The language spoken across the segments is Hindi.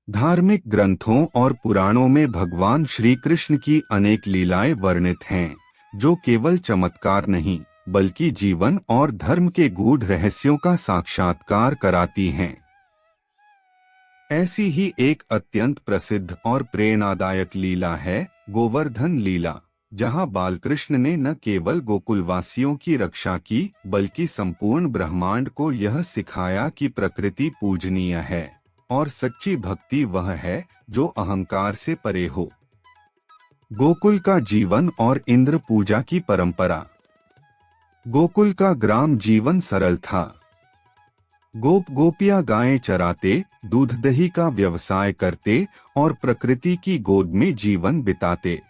धार्मिक ग्रंथों और पुराणों में भगवान श्री कृष्ण की अनेक लीलाएं वर्णित हैं, जो केवल चमत्कार नहीं बल्कि जीवन और धर्म के गूढ़ रहस्यों का साक्षात्कार कराती हैं। ऐसी ही एक अत्यंत प्रसिद्ध और प्रेरणादायक लीला है गोवर्धन लीला, जहां बालकृष्ण ने न केवल गोकुलवासियों की रक्षा की बल्कि संपूर्ण ब्रह्मांड को यह सिखाया कि प्रकृति पूजनीय है और सच्ची भक्ति वह है जो अहंकार से परे हो। गोकुल का जीवन और इंद्र पूजा की परंपरा। गोकुल का ग्राम जीवन सरल था। गोप गोपियां गायें चराते, दूध दही का व्यवसाय करते और प्रकृति की गोद में जीवन बिताते।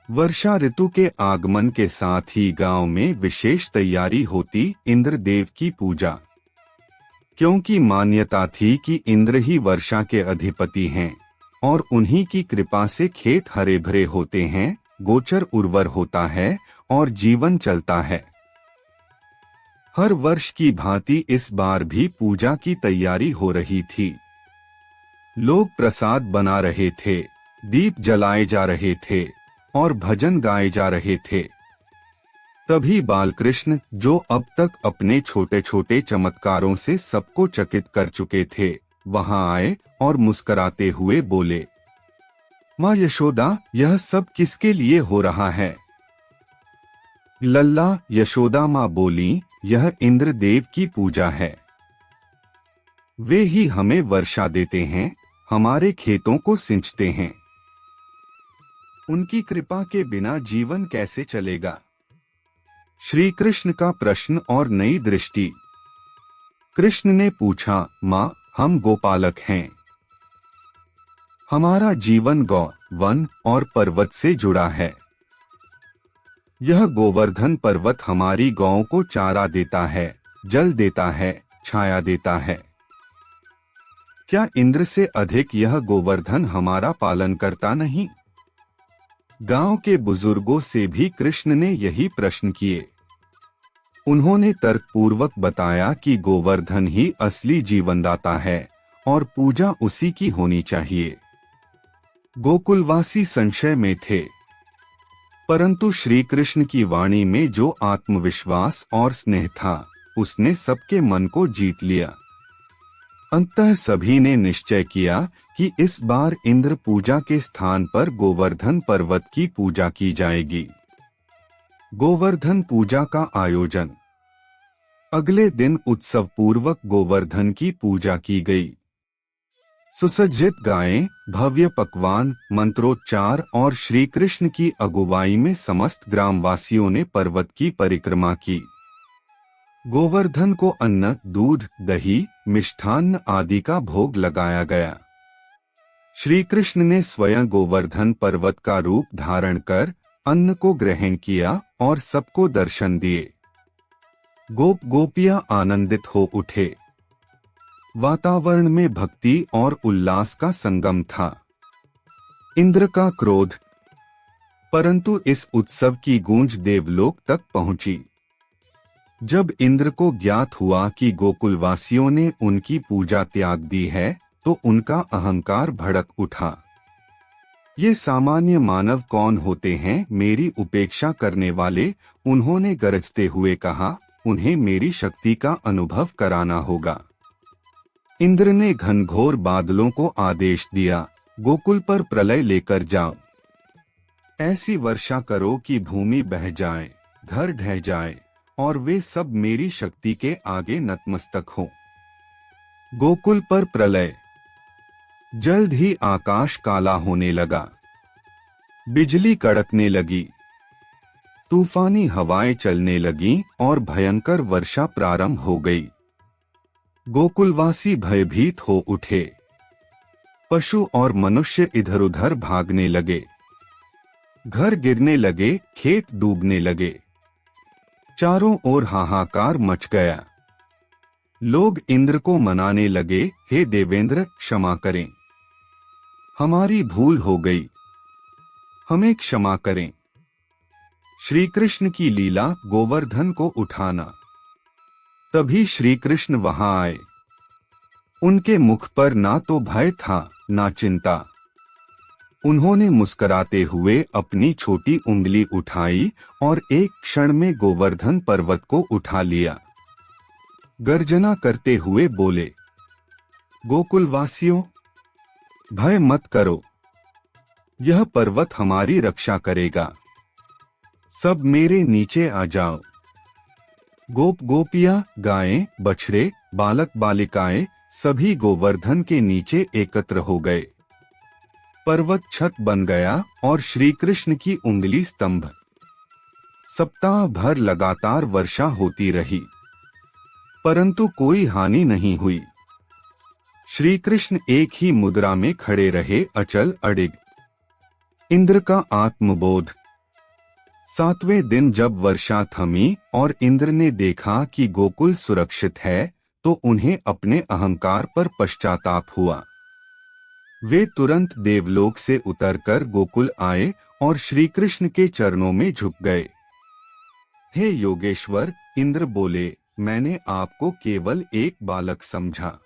वर्षा ऋतु के आगमन के साथ ही गांव में विशेष तैयारी होती इंद्रदेव की पूजा, क्योंकि मान्यता थी कि इंद्र ही वर्षा के अधिपति हैं और उन्हीं की कृपा से खेत हरे भरे होते हैं, गोचर उर्वर होता है और जीवन चलता है। हर वर्ष की भांति इस बार भी पूजा की तैयारी हो रही थी। लोग प्रसाद बना रहे थे, दीप जलाए जा रहे थे और भजन गाए जा रहे थे। तभी बालकृष्ण, जो अब तक अपने छोटे छोटे चमत्कारों से सबको चकित कर चुके थे, वहां आए और मुस्कराते हुए बोले, माँ यशोदा, यह सब किसके लिए हो रहा है? लल्ला, यशोदा माँ बोली, यह इंद्रदेव की पूजा है। वे ही हमें वर्षा देते हैं, हमारे खेतों को सिंचते हैं। उनकी कृपा के बिना जीवन कैसे चलेगा? श्री कृष्ण का प्रश्न और नई दृष्टि। कृष्ण ने पूछा, माँ, हम गोपालक हैं। हमारा जीवन गौ, वन और पर्वत से जुड़ा है। यह गोवर्धन पर्वत हमारी गौओं को चारा देता है, जल देता है, छाया देता है। क्या इंद्र से अधिक यह गोवर्धन हमारा पालन करता नहीं? गांव के बुजुर्गों से भी कृष्ण ने यही प्रश्न किए। उन्होंने तर्कपूर्वक बताया कि गोवर्धन ही असली जीवनदाता है और पूजा उसी की होनी चाहिए। गोकुलवासी संशय में थे, परंतु श्री कृष्ण की वाणी में जो आत्मविश्वास और स्नेह था, उसने सबके मन को जीत लिया। अंततः सभी ने निश्चय किया कि इस बार इंद्र पूजा के स्थान पर गोवर्धन पर्वत की पूजा की जाएगी। गोवर्धन पूजा का आयोजन। अगले दिन उत्सव पूर्वक गोवर्धन की पूजा की गई। सुसज्जित गायें, भव्य पकवान, मंत्रोच्चार और श्री कृष्ण की अगुवाई में समस्त ग्रामवासियों ने पर्वत की परिक्रमा की। गोवर्धन को अन्न, दूध, दही, मिष्ठान्न आदि का भोग लगाया गया। श्री कृष्ण ने स्वयं गोवर्धन पर्वत का रूप धारण कर अन्न को ग्रहण किया और सबको दर्शन दिए। गोप गोपियां आनंदित हो उठे। वातावरण में भक्ति और उल्लास का संगम था। इंद्र का क्रोध। परंतु इस उत्सव की गूंज देवलोक तक पहुंची। जब इंद्र को ज्ञात हुआ कि गोकुलवासियों ने उनकी पूजा त्याग दी है, तो उनका अहंकार भड़क उठा। ये सामान्य मानव कौन होते हैं मेरी उपेक्षा करने वाले? उन्होंने गरजते हुए कहा, उन्हें मेरी शक्ति का अनुभव कराना होगा। इंद्र ने घनघोर बादलों को आदेश दिया, गोकुल पर प्रलय लेकर जाओ। ऐसी वर्षा करो कि भूमि बह जाए, घर ढह जाए और वे सब मेरी शक्ति के आगे नतमस्तक हो। गोकुल पर प्रलय। जल्द ही आकाश काला होने लगा। बिजली कड़कने लगी। तूफानी हवाएं चलने लगीं और भयंकर वर्षा प्रारंभ हो गई। गोकुलवासी भयभीत हो उठे। पशु और मनुष्य इधर उधर भागने लगे। घर गिरने लगे, खेत डूबने लगे। चारों ओर हाहाकार मच गया। लोग इंद्र को मनाने लगे, हे देवेंद्र, क्षमा करें, हमारी भूल हो गई, हमें क्षमा करें। श्री कृष्ण की लीला गोवर्धन को उठाना। तभी श्री कृष्ण वहां आए। उनके मुख पर ना तो भय था ना चिंता। उन्होंने मुस्कुराते हुए अपनी छोटी उंगली उठाई और एक क्षण में गोवर्धन पर्वत को उठा लिया। गर्जना करते हुए बोले, गोकुलवासियों, भय मत करो, यह पर्वत हमारी रक्षा करेगा। सब मेरे नीचे आ जाओ। गोप गोपियां, गायें, बछड़े, बालक बालिकाएं सभी गोवर्धन के नीचे एकत्र हो गए। पर्वत छत बन गया और श्री कृष्ण की उंगली स्तंभ। सप्ताह भर लगातार वर्षा होती रही, परंतु कोई हानि नहीं हुई। श्री कृष्ण एक ही मुद्रा में खड़े रहे, अचल अडिग। इंद्र का आत्मबोध। 7वें दिन जब वर्षा थमी और इंद्र ने देखा कि गोकुल सुरक्षित है, तो उन्हें अपने अहंकार पर पश्चाताप हुआ। वे तुरंत देवलोक से उतरकर गोकुल आए और श्री कृष्ण के चरणों में झुक गए। हे योगेश्वर, इंद्र बोले, मैंने आपको केवल एक बालक समझा।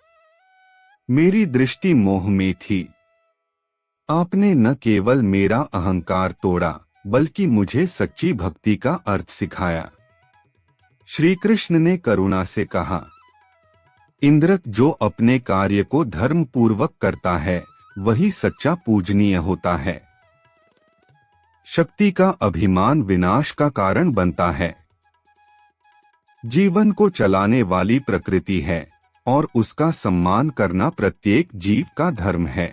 मेरी दृष्टि मोह में थी। आपने न केवल मेरा अहंकार तोड़ा, बल्कि मुझे सच्ची भक्ति का अर्थ सिखाया। श्री कृष्ण ने करुणा से कहा, इंद्र, जो अपने कार्य को धर्म पूर्वक करता है वही सच्चा पूजनीय होता है। शक्ति का अभिमान विनाश का कारण बनता है। जीवन को चलाने वाली प्रकृति है और उसका सम्मान करना प्रत्येक जीव का धर्म है।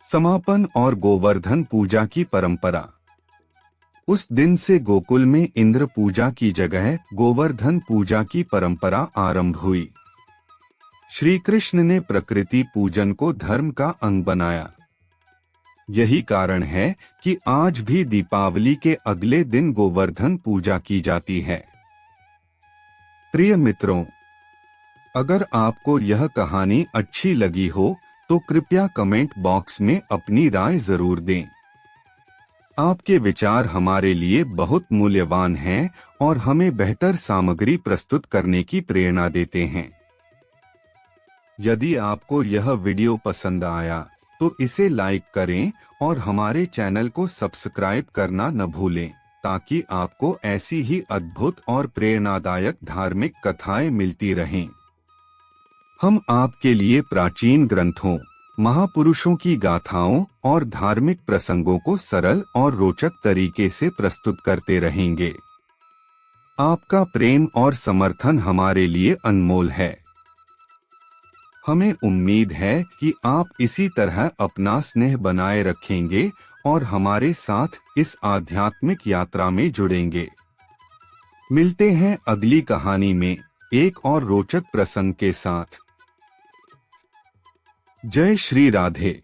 समापन और गोवर्धन पूजा की परंपरा। उस दिन से गोकुल में इंद्र पूजा की जगह गोवर्धन पूजा की परंपरा आरंभ हुई। श्री कृष्ण ने प्रकृति पूजन को धर्म का अंग बनाया। यही कारण है कि आज भी दीपावली के अगले दिन गोवर्धन पूजा की जाती है। प्रिय मित्रों, अगर आपको यह कहानी अच्छी लगी हो तो कृपया कमेंट बॉक्स में अपनी राय जरूर दें। आपके विचार हमारे लिए बहुत मूल्यवान हैं और हमें बेहतर सामग्री प्रस्तुत करने की प्रेरणा देते हैं। यदि आपको यह वीडियो पसंद आया तो इसे लाइक करें और हमारे चैनल को सब्सक्राइब करना न भूलें, ताकि आपको ऐसी ही अद्भुत और प्रेरणादायक धार्मिक कथाएं मिलती रहें। हम आपके लिए प्राचीन ग्रंथों, महापुरुषों की गाथाओं और धार्मिक प्रसंगों को सरल और रोचक तरीके से प्रस्तुत करते रहेंगे। आपका प्रेम और समर्थन हमारे लिए अनमोल है। हमें उम्मीद है कि आप इसी तरह अपना स्नेह बनाए रखेंगे और हमारे साथ इस आध्यात्मिक यात्रा में जुड़ेंगे। मिलते हैं अगली कहानी में एक और रोचक प्रसंग के साथ। जय श्री राधे।